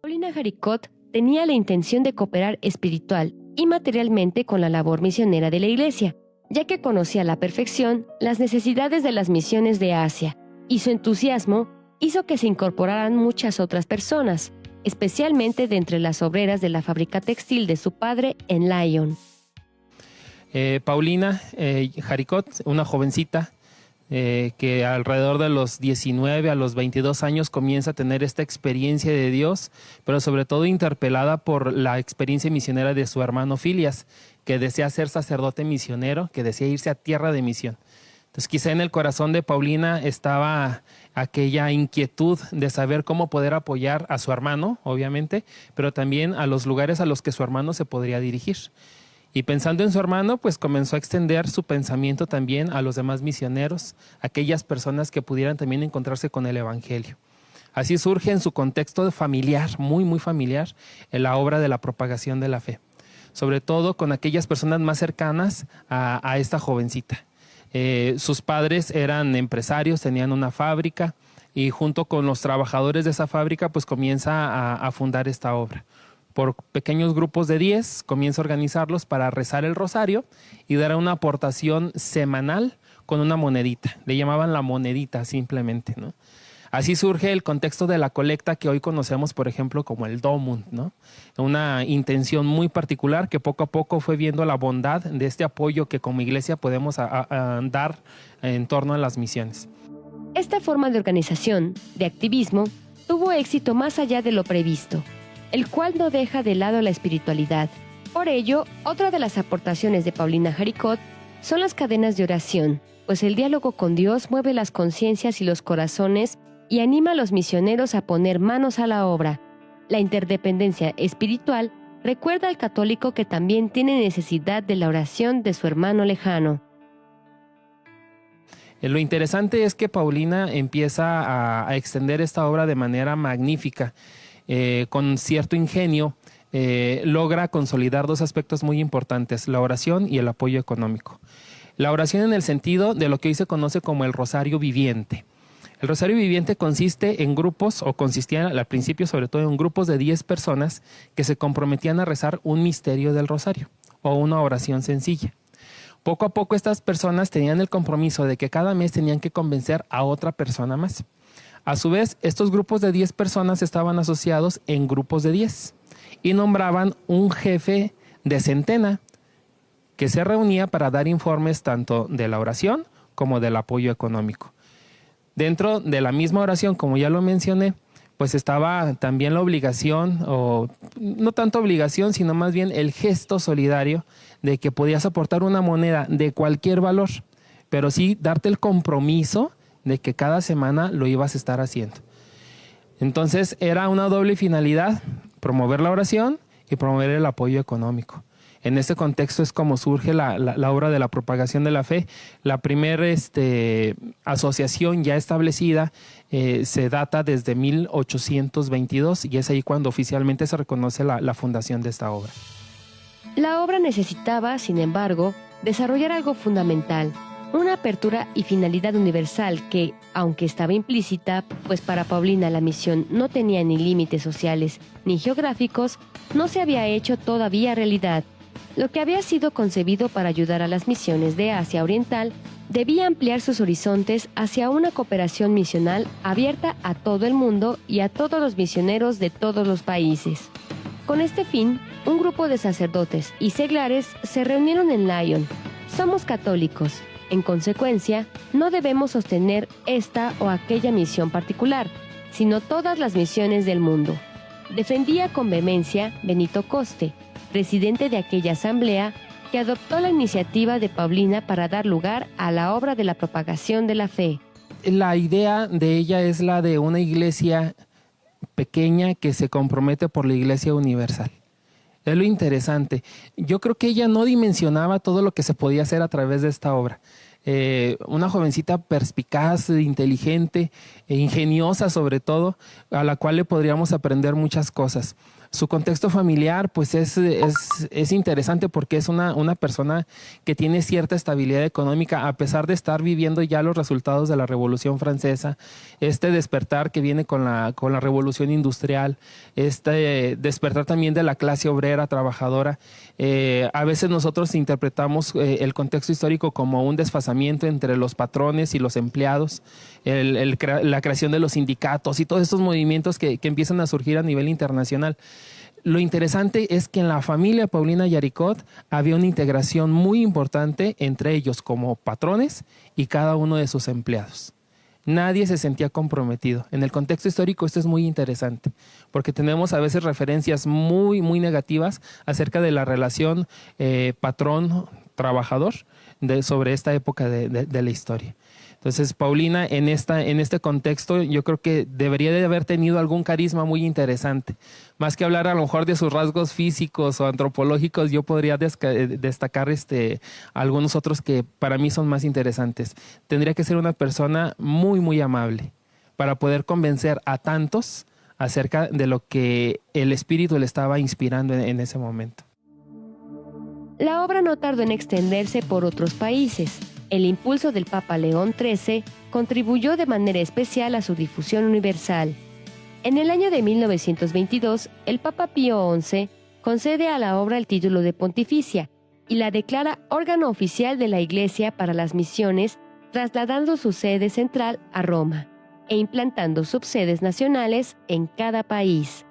Paulina Jaricot tenía la intención de cooperar espiritual y materialmente con la labor misionera de la Iglesia, ya que conocía a la perfección las necesidades de las misiones de Asia, y su entusiasmo hizo que se incorporaran muchas otras personas, especialmente de entre las obreras de la fábrica textil de su padre en Lyon. Paulina Jaricot, una jovencita que alrededor de los 19 a los 22 años comienza a tener esta experiencia de Dios, pero sobre todo interpelada por la experiencia misionera de su hermano Filias, que desea ser sacerdote misionero, que desea irse a tierra de misión. Entonces quizá en el corazón de Paulina estaba aquella inquietud de saber cómo poder apoyar a su hermano, obviamente, pero también a los lugares a los que su hermano se podría dirigir. Y pensando en su hermano, pues comenzó a extender su pensamiento también a los demás misioneros, aquellas personas que pudieran también encontrarse con el Evangelio. Así surge en su contexto familiar, muy familiar, en la obra de la propagación de la fe, sobre todo con aquellas personas más cercanas a esta jovencita. Sus padres eran empresarios, tenían una fábrica y junto con los trabajadores de esa fábrica pues comienza a fundar esta obra. Por pequeños grupos de 10, comienza a organizarlos para rezar el rosario y dar una aportación semanal con una monedita. Le llamaban la monedita simplemente, ¿no? Así surge el contexto de la colecta que hoy conocemos, por ejemplo, como el Domund, ¿no? Una intención muy particular que poco a poco fue viendo la bondad de este apoyo que como iglesia podemos dar en torno a las misiones. Esta forma de organización, de activismo, tuvo éxito más allá de lo previsto, el cual no deja de lado la espiritualidad. Por ello, otra de las aportaciones de Paulina Jaricot son las cadenas de oración, pues el diálogo con Dios mueve las conciencias y los corazones y anima a los misioneros a poner manos a la obra. La interdependencia espiritual recuerda al católico que también tiene necesidad de la oración de su hermano lejano. Lo interesante es que Paulina empieza a extender esta obra de manera magnífica. Con cierto ingenio, logra consolidar dos aspectos muy importantes, la oración y el apoyo económico. La oración en el sentido de lo que hoy se conoce como el rosario viviente. El rosario viviente consiste en grupos, o consistía al principio sobre todo en grupos de 10 personas que se comprometían a rezar un misterio del rosario o una oración sencilla. Poco a poco estas personas tenían el compromiso de que cada mes tenían que convencer a otra persona más. A su vez, estos grupos de 10 personas estaban asociados en grupos de 10 y nombraban un jefe de centena que se reunía para dar informes tanto de la oración como del apoyo económico. Dentro de la misma oración, como ya lo mencioné, pues estaba también la obligación, o no tanto obligación, sino más bien el gesto solidario de que podías aportar una moneda de cualquier valor, pero sí darte el compromiso de que cada semana lo ibas a estar haciendo. Entonces era una doble finalidad, promover la oración y promover el apoyo económico. En este contexto es como surge la obra de la propagación de la fe. La primera asociación ya establecida se data desde 1822 y es ahí cuando oficialmente se reconoce la fundación de esta obra. La obra necesitaba, sin embargo, desarrollar algo fundamental, una apertura y finalidad universal que, aunque estaba implícita, pues para Paulina la misión no tenía ni límites sociales ni geográficos, no se había hecho todavía realidad. Lo que había sido concebido para ayudar a las misiones de Asia Oriental debía ampliar sus horizontes hacia una cooperación misional abierta a todo el mundo y a todos los misioneros de todos los países. Con este fin, un grupo de sacerdotes y seglares se reunieron en Lyon. Somos católicos. En consecuencia, no debemos sostener esta o aquella misión particular, sino todas las misiones del mundo. Defendía con vehemencia Benito Coste, presidente de aquella asamblea que adoptó la iniciativa de Paulina para dar lugar a la obra de la propagación de la fe. La idea de ella es la de una iglesia pequeña que se compromete por la iglesia universal. Es lo interesante. Yo creo que ella no dimensionaba todo lo que se podía hacer a través de esta obra. Una jovencita perspicaz, inteligente e ingeniosa sobre todo, a la cual le podríamos aprender muchas cosas. Su contexto familiar pues es interesante porque es una persona que tiene cierta estabilidad económica a pesar de estar viviendo ya los resultados de la Revolución Francesa, este despertar que viene con la Revolución Industrial, este despertar también de la clase obrera trabajadora. A veces nosotros interpretamos el contexto histórico como un desfasamiento entre los patrones y los empleados, la creación de los sindicatos y todos estos movimientos que empiezan a surgir a nivel internacional. Lo interesante es que en la familia Paulina Yaricot había una integración muy importante entre ellos como patrones y cada uno de sus empleados. Nadie se sentía comprometido. En el contexto histórico esto es muy interesante, porque tenemos a veces referencias muy, muy negativas acerca de la relación patrón-trabajador sobre esta época de la historia. Entonces, Paulina, en este contexto, yo creo que debería de haber tenido algún carisma muy interesante. Más que hablar a lo mejor de sus rasgos físicos o antropológicos, yo podría destacar algunos otros que para mí son más interesantes. Tendría que ser una persona muy, muy amable para poder convencer a tantos acerca de lo que el espíritu le estaba inspirando en ese momento. La obra no tardó en extenderse por otros países. El impulso del Papa León XIII contribuyó de manera especial a su difusión universal. En el año de 1922, el Papa Pío XI concede a la obra el título de pontificia y la declara órgano oficial de la Iglesia para las misiones, trasladando su sede central a Roma e implantando subsedes nacionales en cada país.